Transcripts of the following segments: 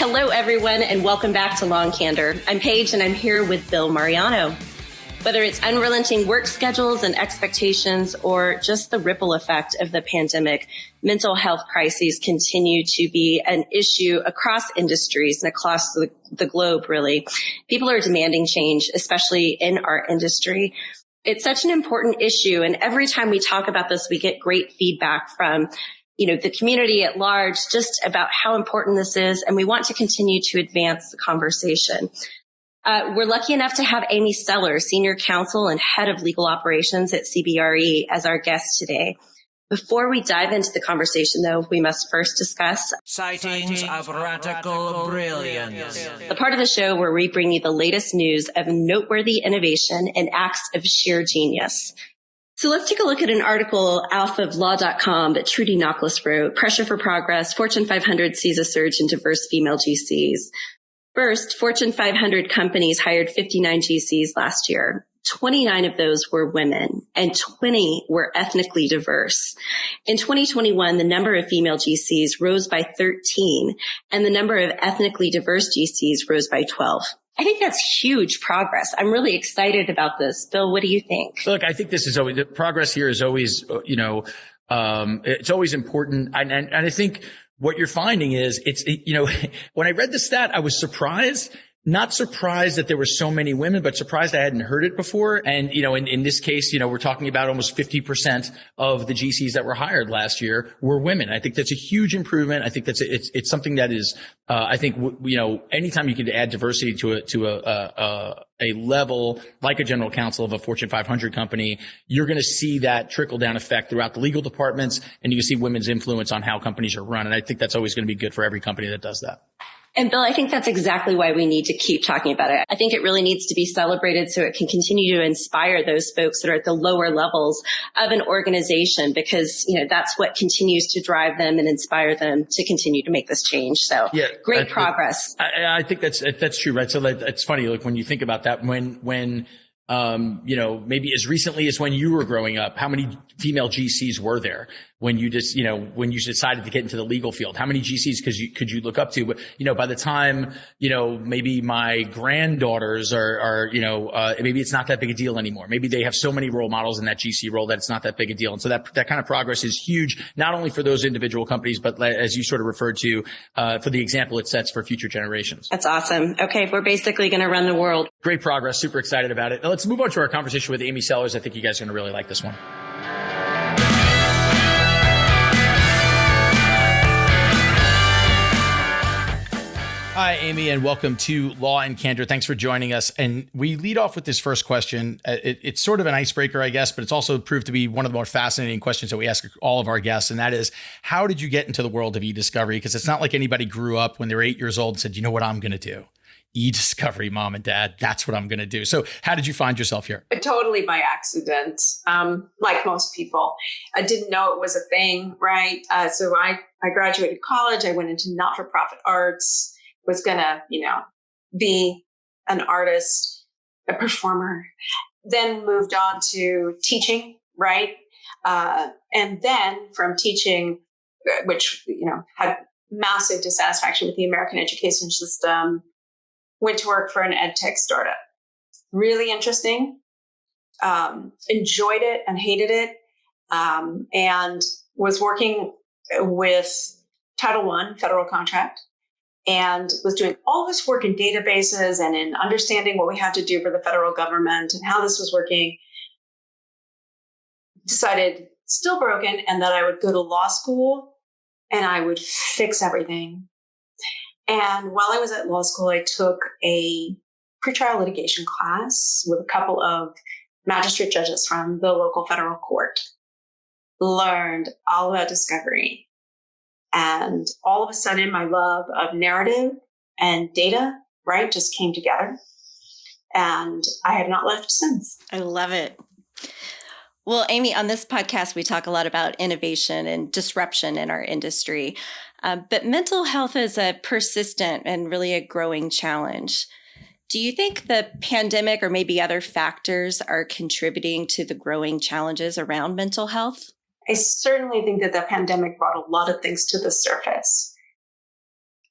Hello, everyone, and welcome back to Law and Candor. I'm Paige, and I'm here with Bill Mariano. Whether it's unrelenting work schedules and expectations or just the ripple effect of the pandemic, mental health crises continue to be an issue across industries and across the globe, really. People are demanding change, especially in our industry. It's such an important issue, and every time we talk about this, we get great feedback from the community at large, just about how important this is, and we want to continue to advance the conversation. We're lucky enough to have Amy Sellars, Senior Counsel and Head of Legal Operations at CBRE, as our guest today. Before we dive into the conversation, though, we must first discuss Sightings of Radical Brilliance, the part of the show where we bring you the latest news of noteworthy innovation and acts of sheer genius. So let's take a look at an article off of law.com that Trudy Knockles wrote. Pressure for Progress, Fortune 500 sees a surge in diverse female GCs. First, Fortune 500 companies hired 59 GCs last year. 29 of those were women and 20 were ethnically diverse. In 2021, the number of female GCs rose by 13 and the number of ethnically diverse GCs rose by 12. I think that's huge progress. I'm really excited about this. Bill, what do you think? Look, I think this is always, the progress here is always, it's always important. And I think what you're finding is when I read the stat, I was surprised. Not surprised that there were so many women, but surprised I hadn't heard it before. And, in this case, we're talking about almost 50% of the GCs that were hired last year were women. I think that's a huge improvement. I think it's something that is, anytime you can add diversity to a level like a general counsel of a Fortune 500 company, you're going to see that trickle down effect throughout the legal departments, and you can see women's influence on how companies are run. And I think that's always going to be good for every company that does that. And Bill, I think that's exactly why we need to keep talking about it. I think it really needs to be celebrated so it can continue to inspire those folks that are at the lower levels of an organization, because, that's what continues to drive them and inspire them to continue to make this change. So great progress. I think that's true, right? So it's funny, like when you think about that, when maybe as recently as when you were growing up, how many female GCs were there when you just, when you decided to get into the legal field? How many GCs could you look up to? But, by the time, maybe my granddaughters are maybe it's not that big a deal anymore. Maybe they have so many role models in that GC role that it's not that big a deal. And so that kind of progress is huge, not only for those individual companies, but as you sort of referred to, for the example it sets for future generations. That's awesome. Okay. We're basically going to run the world. Great progress. Super excited about it. Now let's move on to our conversation with Amy Sellars. I think you guys are going to really like this one. Hi, Amy, and welcome to Law and Candor. Thanks for joining us. And we lead off with this first question. It's sort of an icebreaker, I guess, but it's also proved to be one of the more fascinating questions that we ask all of our guests. And that is, how did you get into the world of e-discovery? Because it's not like anybody grew up when they were 8 years old and said, you know what I'm going to do? E-discovery, mom and dad, that's what I'm going to do. So how did you find yourself here? Totally by accident, like most people. I didn't know it was a thing, right? So I graduated college. I went into not-for-profit arts. Was going to, be an artist, a performer, then moved on to teaching, right? And then from teaching, which, had massive dissatisfaction with the American education system, went to work for an ed tech startup. Really interesting. Enjoyed it and hated it. And was working with Title I federal contract. And was doing all this work in databases and in understanding what we had to do for the federal government and how this was working. Decided, still broken, and that I would go to law school and I would fix everything. And while I was at law school, I took a pretrial litigation class with a couple of magistrate judges from the local federal court. Learned all about discovery. And all of a sudden, my love of narrative and data, right, just came together. And I have not left since. I love it. Well, Amy, on this podcast, we talk a lot about innovation and disruption in our industry. But mental health is a persistent and really a growing challenge. Do you think the pandemic or maybe other factors are contributing to the growing challenges around mental health? I certainly think that the pandemic brought a lot of things to the surface.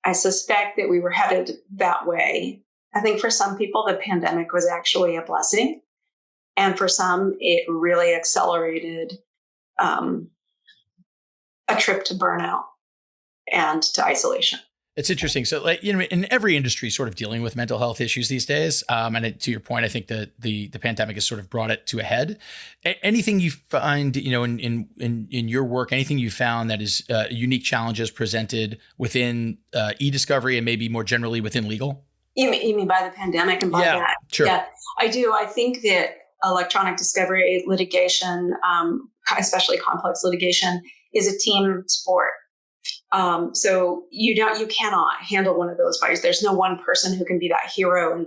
I suspect that we were headed that way. I think for some people, the pandemic was actually a blessing. And for some, it really accelerated a trip to burnout and to isolation. It's interesting. So, like, in every industry, sort of dealing with mental health issues these days. To your point, I think that the pandemic has sort of brought it to a head. Anything you find, in your work, anything you found that is unique challenges presented within e-discovery and maybe more generally within legal? You mean by the pandemic and by that? Sure. Yeah, I do. I think that electronic discovery litigation, especially complex litigation, is a team sport. So you cannot handle one of those by yourself. There's no one person who can be that hero and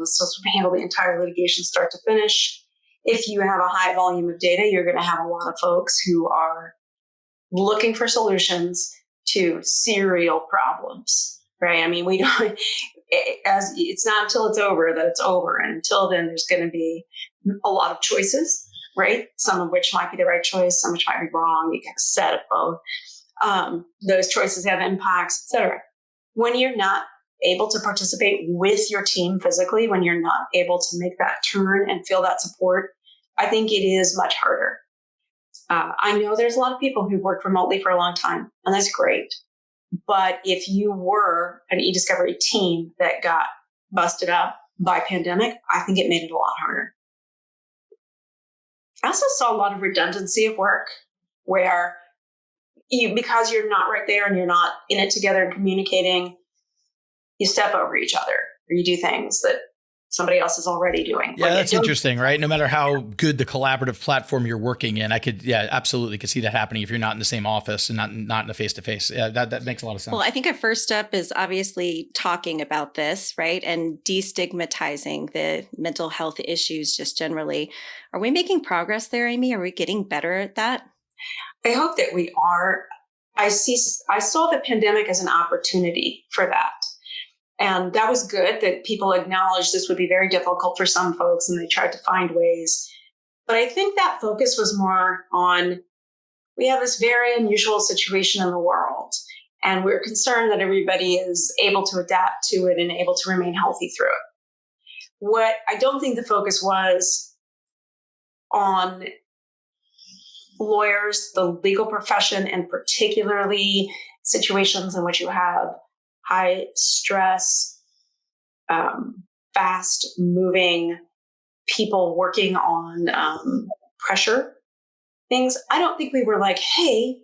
handle the entire litigation start to finish. If you have a high volume of data, you're going to have a lot of folks who are looking for solutions to serial problems, right? I mean, we don't, it's not until it's over that it's over. And until then, there's going to be a lot of choices, right? Some of which might be the right choice, some of which might be wrong. You get a set of both. Those choices have impacts, et cetera. When you're not able to participate with your team physically, when you're not able to make that turn and feel that support, I think it is much harder. I know there's a lot of people who've worked remotely for a long time, and that's great. But if you were an e-discovery team that got busted up by pandemic, I think it made it a lot harder. I also saw a lot of redundancy of work where because you're not right there and you're not in it together and communicating, you step over each other or you do things that somebody else is already doing. Yeah, that's interesting, right? No matter how good the collaborative platform you're working in, absolutely could see that happening if you're not in the same office and not in a face-to-face. Yeah, that makes a lot of sense. Well, I think a first step is obviously talking about this, right? And destigmatizing the mental health issues just generally. Are we making progress there, Amy? Are we getting better at that? I hope that we are. I saw the pandemic as an opportunity for that. And that was good that people acknowledged this would be very difficult for some folks and they tried to find ways. But I think that focus was more on, we have this very unusual situation in the world and we're concerned that everybody is able to adapt to it and able to remain healthy through it. What I don't think the focus was on lawyers, the legal profession, and particularly situations in which you have high stress, fast moving people working on pressure things. I don't think we were like, hey,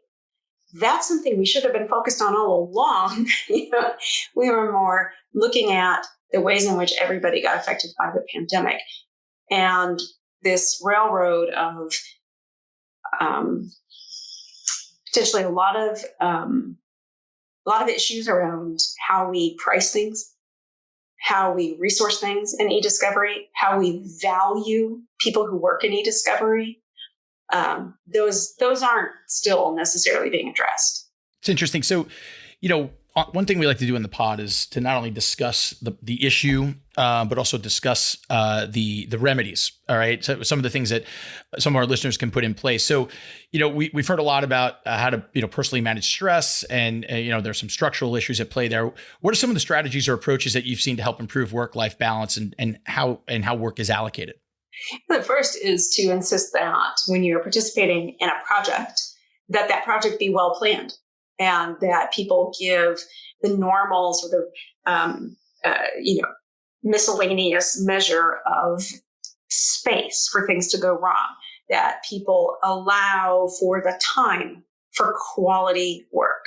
that's something we should have been focused on all along. We were more looking at the ways in which everybody got affected by the pandemic and this railroad of potentially a lot of issues around how we price things, how we resource things in e-discovery, how we value people who work in e-discovery. Those aren't still necessarily being addressed. It's interesting. So, one thing we like to do in the pod is to not only discuss the issue, but also discuss the remedies. All right. So some of the things that some of our listeners can put in place. So, we've heard a lot about how to, personally manage stress and, there's some structural issues at play there. What are some of the strategies or approaches that you've seen to help improve work-life balance and how work is allocated? The first is to insist that when you're participating in a project, that project be well planned. And that people give the normal sort of, miscellaneous measure of space for things to go wrong. That people allow for the time for quality work.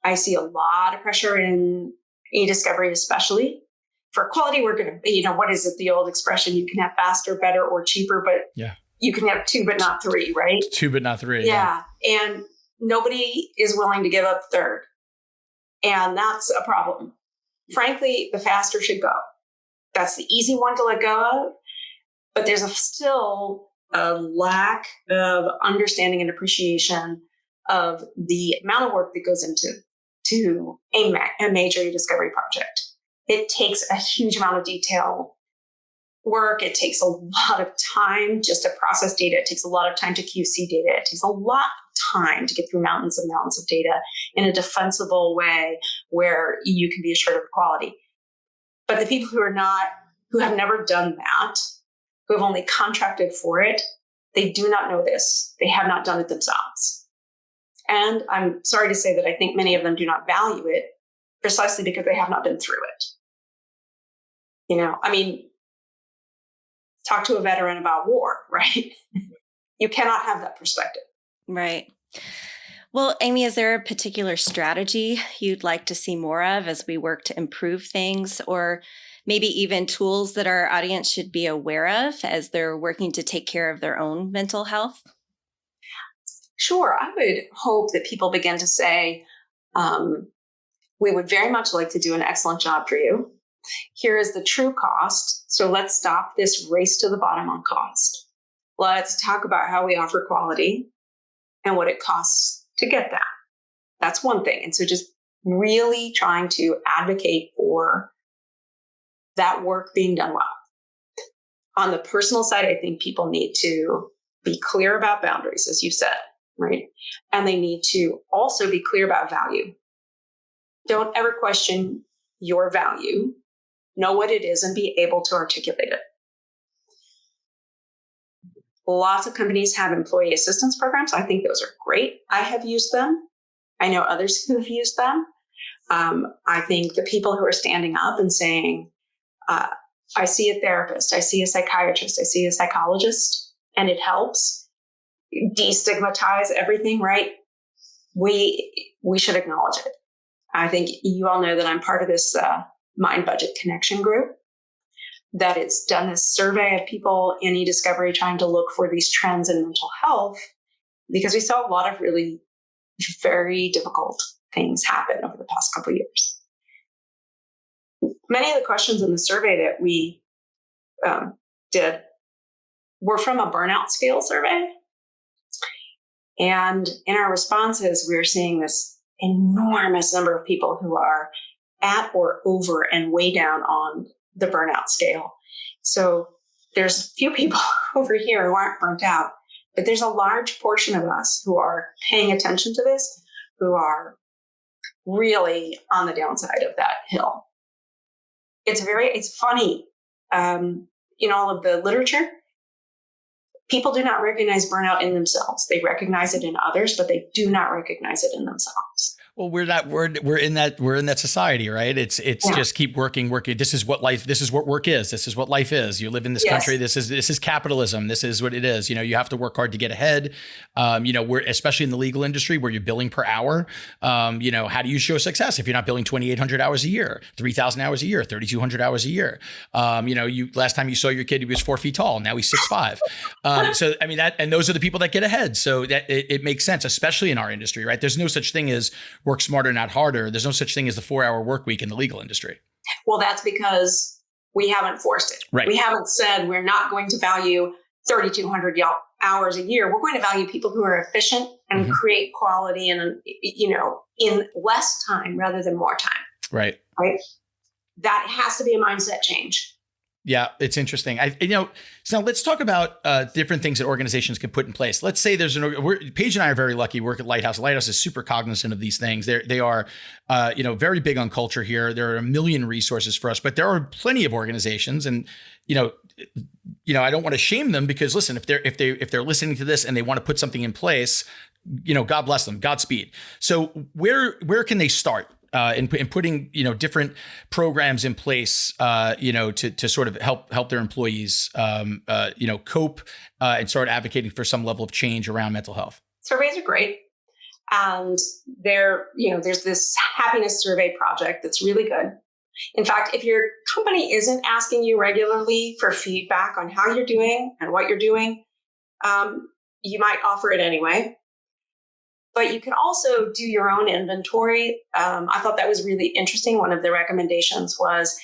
I see a lot of pressure in e-discovery, especially for quality work. What is it? The old expression: you can have faster, better, or cheaper, but you can have two, but not three, right? Two, but not three. Yeah. And nobody is willing to give up third. And that's a problem. Frankly, the faster should go. That's the easy one to let go of. But there's still a lack of understanding and appreciation of the amount of work that goes into a major e-discovery project. It takes a huge amount of detail work. It takes a lot of time just to process data. It takes a lot of time to QC data. It takes a lot of time to get through mountains and mountains of data in a defensible way where you can be assured of quality. But the people who have never done that, who have only contracted for it, they do not know this. They have not done it themselves. And I'm sorry to say that I think many of them do not value it precisely because they have not been through it. Talk to a veteran about war, right? You cannot have that perspective. Right. Well, Amy, is there a particular strategy you'd like to see more of as we work to improve things, or maybe even tools that our audience should be aware of as they're working to take care of their own mental health? Sure. I would hope that people begin to say, we would very much like to do an excellent job for you. Here is the true cost. So let's stop this race to the bottom on cost. Let's talk about how we offer quality and what it costs to get that. That's one thing. And so just really trying to advocate for that work being done well. On the personal side, I think people need to be clear about boundaries, as you said, right? And they need to also be clear about value. Don't ever question your value. Know what it is and be able to articulate it. Lots of companies have employee assistance programs. I think those are great. I have used them. I know others who have used them. I think the people who are standing up and saying, I see a therapist, I see a psychiatrist, I see a psychologist, and it helps destigmatize everything, right? We should acknowledge it. I think you all know that I'm part of this Mind Budget Connection group that has done this survey of people in eDiscovery trying to look for these trends in mental health, because we saw a lot of really very difficult things happen over the past couple of years. Many of the questions in the survey that we did were from a burnout scale survey. And in our responses, we're seeing this enormous number of people who are at or over and way down on the burnout scale. So there's a few people over here who aren't burnt out, but there's a large portion of us who are paying attention to this, who are really on the downside of that hill. It's funny, in all of the literature, people do not recognize burnout in themselves. They recognize it in others, but they do not recognize it in themselves. Well, we're in that society, right? It's just keep working. This is what work is. This is what life is. You live in this country. This is capitalism. This is what it is. You have to work hard to get ahead. We're especially in the legal industry where you're billing per hour. How do you show success if you're not billing 2,800 hours a year, 3,000 hours a year, 3,200 hours a year? Last time you saw your kid, he was 4 feet tall. Now he's 6'5". And those are the people that get ahead. So that it makes sense, especially in our industry, right? There's no such thing as work smarter, not harder. There's no such thing as the 4-hour work week in the legal industry. Well, that's because we haven't forced it. Right. We haven't said we're not going to value 3,200 hours a year. We're going to value people who are efficient and create quality in less time rather than more time. Right. Right. That has to be a mindset change. Yeah, it's interesting. So let's talk about different things that organizations can put in place. Let's say Paige and I are very lucky. Work at Lighthouse. Lighthouse is super cognizant of these things. They are, very big on culture here. There are a million resources for us, but there are plenty of organizations, and I don't want to shame them because listen, if they're listening to this and they want to put something in place, God bless them, Godspeed. So where can they start? In putting different programs in place to sort of help their employees cope and start advocating for some level of change around mental health. Surveys are great, and there's this happiness survey project that's really good. In fact, if your company isn't asking you regularly for feedback on how you're doing and what you're doing, you might offer it anyway. But you can also do your own inventory. I thought that was really interesting. One of the recommendations was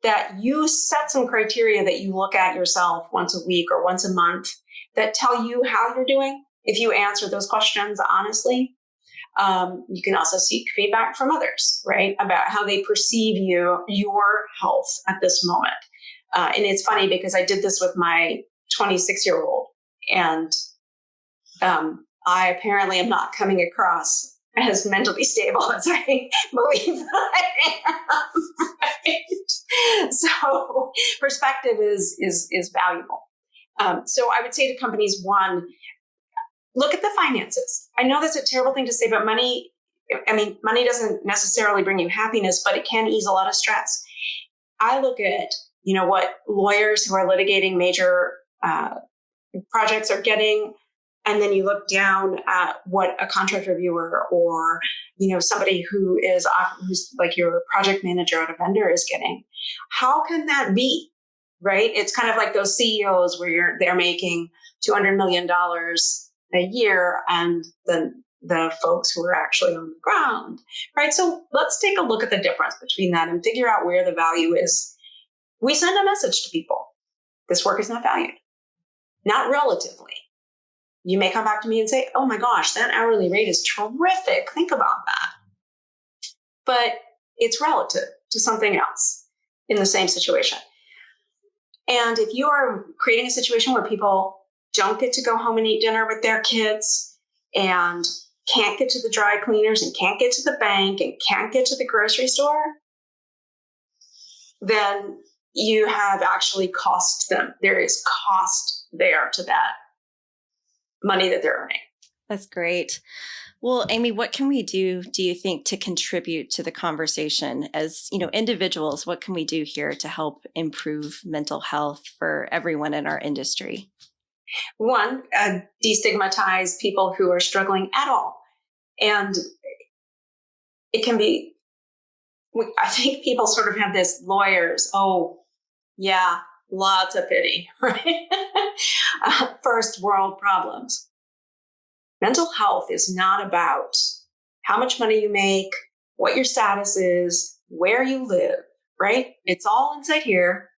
that you set some criteria that you look at yourself once a week or once a month that tell you how you're doing. If you answer those questions honestly, you can also seek feedback from others, right, about how they perceive your health at this moment. And it's funny because I did this with my 26-year-old, and I apparently am not coming across as mentally stable as I believe that I am. Right? So perspective is valuable. So I would say to companies, one, look at the finances. I know that's a terrible thing to say, but money doesn't necessarily bring you happiness, but it can ease a lot of stress. I look at, what lawyers who are litigating major projects are getting. And then you look down at what a contract reviewer or, somebody who's like your project manager at a vendor is getting. How can that be? Right? It's kind of like those CEOs where they're making $200 million a year, and then the folks who are actually on the ground, right? So let's take a look at the difference between that and figure out where the value is. We send a message to people. This work is not valued, not relatively. You may come back to me and say, oh my gosh, that hourly rate is terrific. Think about that. But it's relative to something else in the same situation. And if you are creating a situation where people don't get to go home and eat dinner with their kids and can't get to the dry cleaners and can't get to the bank and can't get to the grocery store, then you have actually cost them. There is cost there to that money that they're earning. That's great. Well, Amy, what can we do you think, to contribute to the conversation as, individuals? What can we do here to help improve mental health for everyone in our industry? One, destigmatize people who are struggling at all. And it can be, I think people sort of have this lawyers, oh, yeah, lots of pity, right? First world problems. Mental health is not about how much money you make, what your status is, where you live, right? It's all inside here,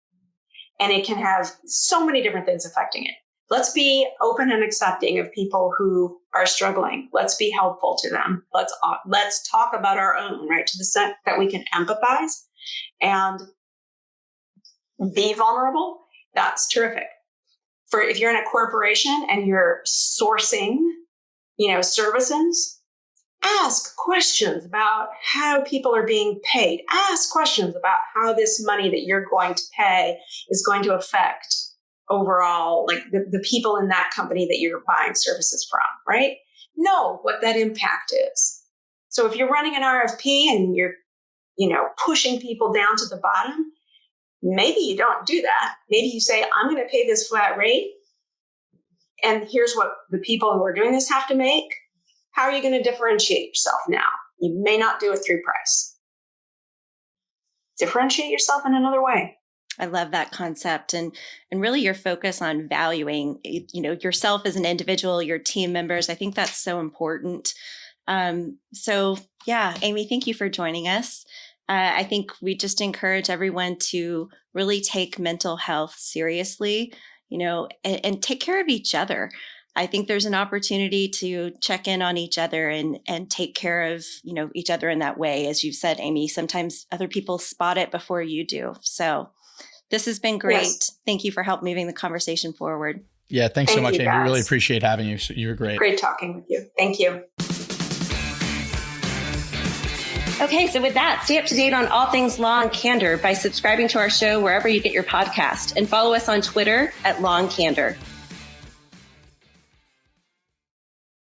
and it can have so many different things affecting it. Let's be open and accepting of people who are struggling. Let's be helpful to them. Let's talk about our own, right? To the extent that we can empathize and be vulnerable. That's terrific. For if you're in a corporation and you're sourcing, services, ask questions about how people are being paid. Ask questions about how this money that you're going to pay is going to affect overall, like the people in that company that you're buying services from, right? Know what that impact is. So if you're running an RFP and you're, pushing people down to the bottom, maybe you don't do that. Maybe you say, I'm going to pay this flat rate, and here's what the people who are doing this have to make. How are you going to differentiate yourself now? You may not do it through price. Differentiate yourself in another way. I love that concept, and really your focus on valuing, yourself as an individual, your team members. I think that's so important. So yeah, Amy, thank you for joining us. I think we just encourage everyone to really take mental health seriously, and take care of each other. I think there's an opportunity to check in on each other and take care of, each other in that way. As you've said, Amy, sometimes other people spot it before you do. So this has been great. Yes. Thank you for help moving the conversation forward. Yeah. Thanks so much, Amy. We really appreciate having you. You were great. Great talking with you. Thank you. Okay, so with that, stay up to date on all things Law and Candor by subscribing to our show wherever you get your podcast, and follow us on Twitter at Law and Candor.